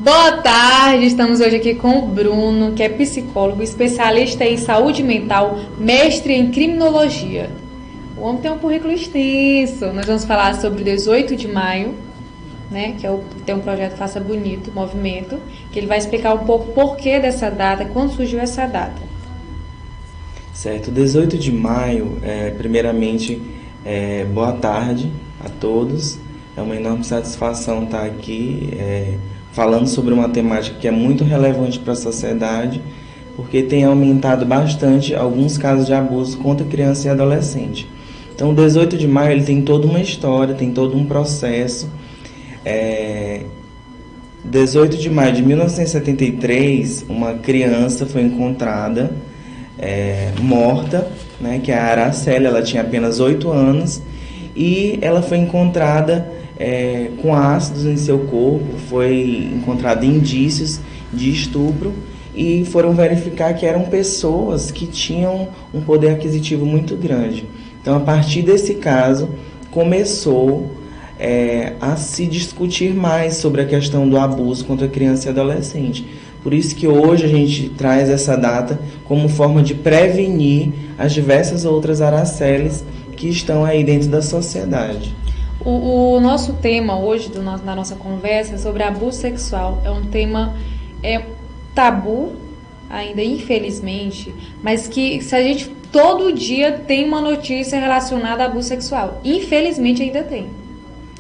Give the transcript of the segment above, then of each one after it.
Boa tarde, estamos hoje aqui com o Bruno, que é psicólogo, especialista em saúde mental, mestre em criminologia. O homem tem um currículo extenso. Nós vamos falar sobre o 18 de maio, né, que tem um projeto Faça Bonito, movimento, que ele vai explicar um pouco o porquê dessa data, quando surgiu essa data. Certo, 18 de maio, primeiramente, boa tarde a todos. É uma enorme satisfação estar aqui falando sobre uma temática que é muito relevante para a sociedade, porque tem aumentado bastante alguns casos de abuso contra criança e adolescente. Então, o 18 de maio ele tem toda uma história, tem todo um processo. 18 de maio de 1973, uma criança foi encontrada morta, né, que é a Araceli. Ela tinha apenas 8 anos e ela foi encontrada com ácidos em seu corpo, foi encontrado indícios de estupro e foram verificar que eram pessoas que tinham um poder aquisitivo muito grande. Então, a partir desse caso, começou a se discutir mais sobre a questão do abuso contra criança e adolescente. Por isso que hoje a gente traz essa data como forma de prevenir as diversas outras Araceles que estão aí dentro da sociedade. O nosso tema hoje, na nossa conversa, é sobre abuso sexual. É um tema tabu, ainda infelizmente, mas que se a gente todo dia tem uma notícia relacionada a abuso sexual. Infelizmente ainda tem.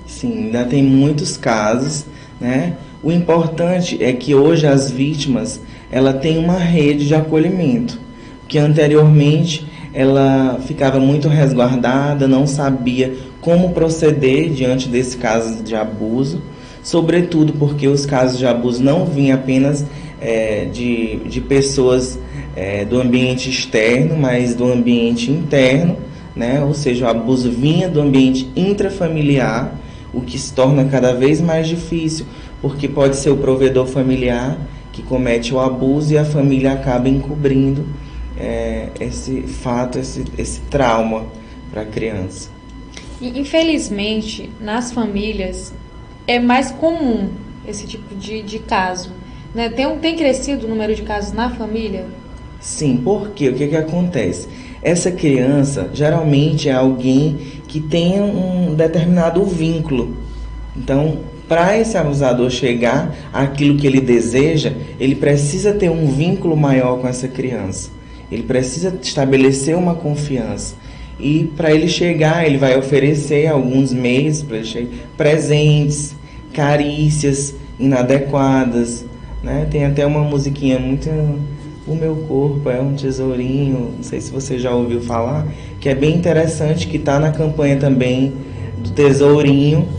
Sim, ainda tem muitos casos, né? O importante é que hoje as vítimas, ela tem uma rede de acolhimento, que anteriormente ela ficava muito resguardada, não sabia como proceder diante desse caso de abuso, sobretudo porque os casos de abuso não vinham apenas de pessoas do ambiente externo, mas do ambiente interno, né? Ou seja, o abuso vinha do ambiente intrafamiliar, o que se torna cada vez mais difícil, porque pode ser o provedor familiar que comete o abuso e a família acaba encobrindo esse fato, esse trauma para a criança. Infelizmente, nas famílias é mais comum esse tipo de caso, né? Tem crescido o número de casos na família? Sim, porque o que acontece? Essa criança geralmente é alguém que tem um determinado vínculo. Então, para esse abusador chegar àquilo que ele deseja, ele precisa ter um vínculo maior com essa criança. Ele precisa estabelecer uma confiança. E para ele chegar, ele vai oferecer alguns meios para ele chegar, presentes, carícias inadequadas, né? Tem até uma musiquinha muito... O meu corpo é um tesourinho, não sei se você já ouviu falar, que é bem interessante, que está na campanha também do tesourinho,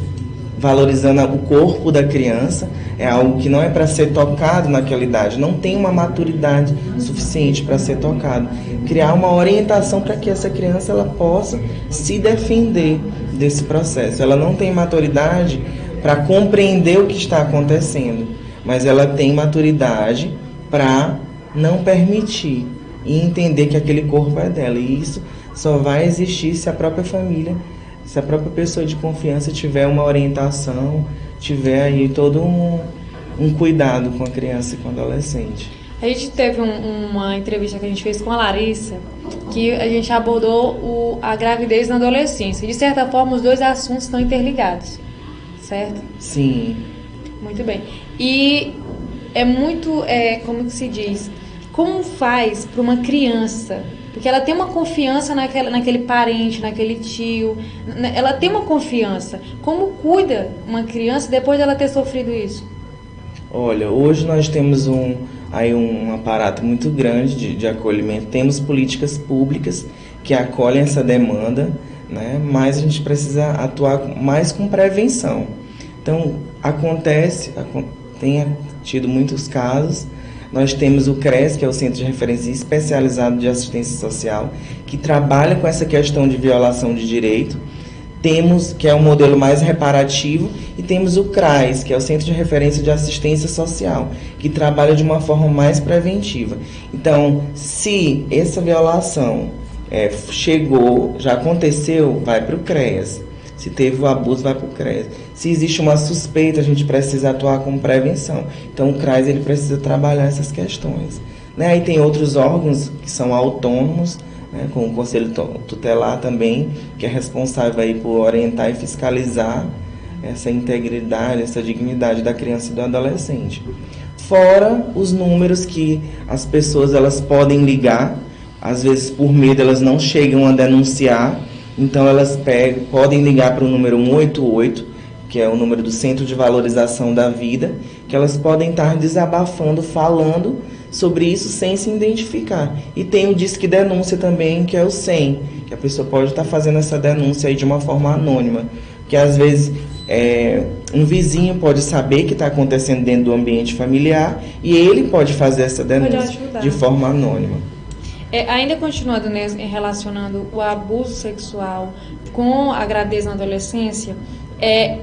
valorizando o corpo da criança. É algo que não é para ser tocado naquela idade, não tem uma maturidade suficiente para ser tocado. Criar uma orientação para que essa criança ela possa se defender desse processo. Ela não tem maturidade para compreender o que está acontecendo, mas ela tem maturidade para não permitir e entender que aquele corpo é dela. E isso só vai existir se a própria família, se a própria pessoa de confiança tiver uma orientação, tiver aí todo um cuidado com a criança e com o adolescente. A gente teve uma entrevista que a gente fez com a Larissa, que a gente abordou a gravidez na adolescência. De certa forma, os dois assuntos estão interligados, certo? Sim. Muito bem. E é muito, como que se diz, como faz para uma criança, porque ela tem uma confiança naquele parente, naquele tio, ela tem uma confiança. Como cuida uma criança depois dela ter sofrido isso? Olha, hoje nós temos um aparato muito grande de acolhimento, temos políticas públicas que acolhem essa demanda, né? Mas a gente precisa atuar mais com prevenção. Então, tem tido muitos casos. Nós temos o CRES, que é o Centro de Referência Especializado de Assistência Social, que trabalha com essa questão de violação de direito. Temos, que é um modelo mais reparativo, e temos o CRAS, que é o Centro de Referência de Assistência Social, que trabalha de uma forma mais preventiva. Então, se essa violação chegou, já aconteceu, vai para o CREAS. Se teve o abuso, vai para o CRES. Se existe uma suspeita, a gente precisa atuar com prevenção. Então, o CRAS ele precisa trabalhar essas questões. Né? Aí tem outros órgãos que são autônomos, né? Como o Conselho Tutelar também, que é responsável aí por orientar e fiscalizar essa integridade, essa dignidade da criança e do adolescente. Fora os números que as pessoas elas podem ligar, às vezes por medo elas não chegam a denunciar, então elas podem ligar para o número 188, que é o número do Centro de Valorização da Vida, que elas podem estar desabafando, falando sobre isso sem se identificar. E tem o Disque Denúncia também, que é o 100, que a pessoa pode estar fazendo essa denúncia aí de uma forma anônima, que às vezes um vizinho pode saber que está acontecendo dentro do ambiente familiar e ele pode fazer essa denúncia de forma anônima. Ainda continuando, né, relacionando o abuso sexual com a gravidez na adolescência,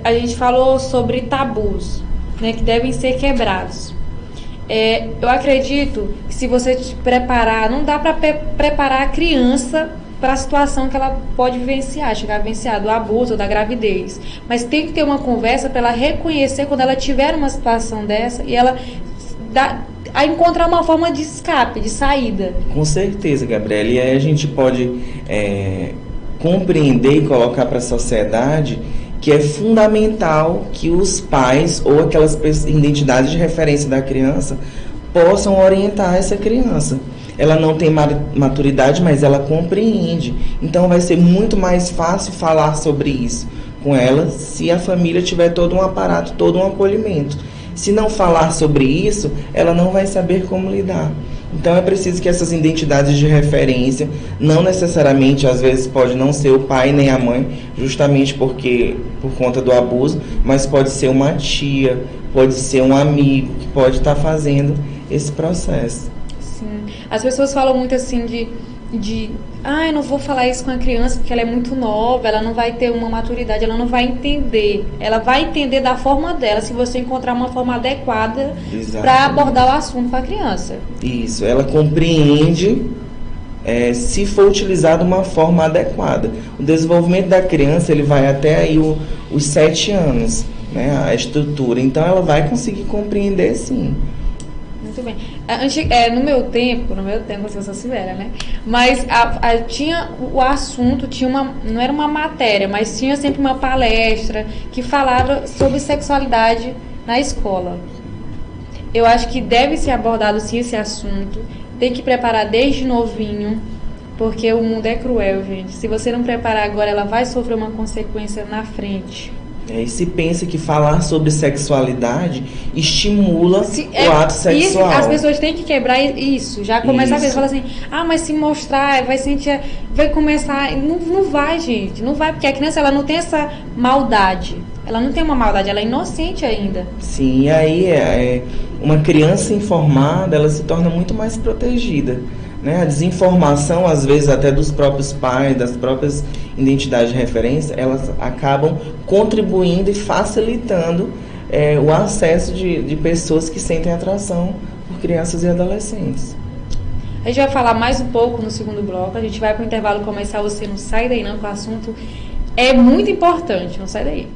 a gente falou sobre tabus, né, que devem ser quebrados. Eu acredito que se você te preparar, não dá para preparar a criança para a situação que ela pode vivenciar, chegar a vivenciar do abuso ou da gravidez. Mas tem que ter uma conversa para ela reconhecer quando ela tiver uma situação dessa e ela a encontrar uma forma de escape, de saída. Com certeza, Gabriela. E aí a gente pode compreender e colocar para a sociedade que é fundamental que os pais ou aquelas identidades de referência da criança possam orientar essa criança. Ela não tem maturidade, mas ela compreende. Então vai ser muito mais fácil falar sobre isso com ela se a família tiver todo um aparato, todo um acolhimento. Se não falar sobre isso, ela não vai saber como lidar. Então é preciso que essas identidades de referência, não necessariamente, às vezes pode não ser o pai nem a mãe, justamente por conta do abuso, mas pode ser uma tia, pode ser um amigo que pode estar fazendo esse processo. Sim. As pessoas falam muito assim eu não vou falar isso com a criança porque ela é muito nova, ela não vai ter uma maturidade, ela não vai entender. Ela vai entender da forma dela, se você encontrar uma forma adequada para abordar o assunto para a criança. Isso, ela compreende se for utilizado uma forma adequada. O desenvolvimento da criança ele vai até aí os 7 anos, né, a estrutura. Então ela vai conseguir compreender sim. Muito bem. No meu tempo, eu sou severa, né? Mas tinha o assunto, não era uma matéria, mas tinha sempre uma palestra que falava sobre sexualidade na escola. Eu acho que deve ser abordado sim esse assunto, tem que preparar desde novinho, porque o mundo é cruel, gente. Se você não preparar agora, ela vai sofrer uma consequência na frente. E se pensa que falar sobre sexualidade estimula o ato sexual. Isso, as pessoas têm que quebrar isso. Já começa a ver, fala assim, mas se mostrar, vai sentir, vai começar. Não vai, gente, não vai, porque a criança ela não tem essa maldade. Ela não tem uma maldade, ela é inocente ainda. Sim, e aí uma criança informada, ela se torna muito mais protegida. Né? A desinformação, às vezes até dos próprios pais, das próprias identidades de referência, elas acabam contribuindo e facilitando o acesso de pessoas que sentem atração por crianças e adolescentes. A gente vai falar mais um pouco no segundo bloco, a gente vai para o intervalo comercial, você não sai daí não, que o assunto é muito importante, não sai daí.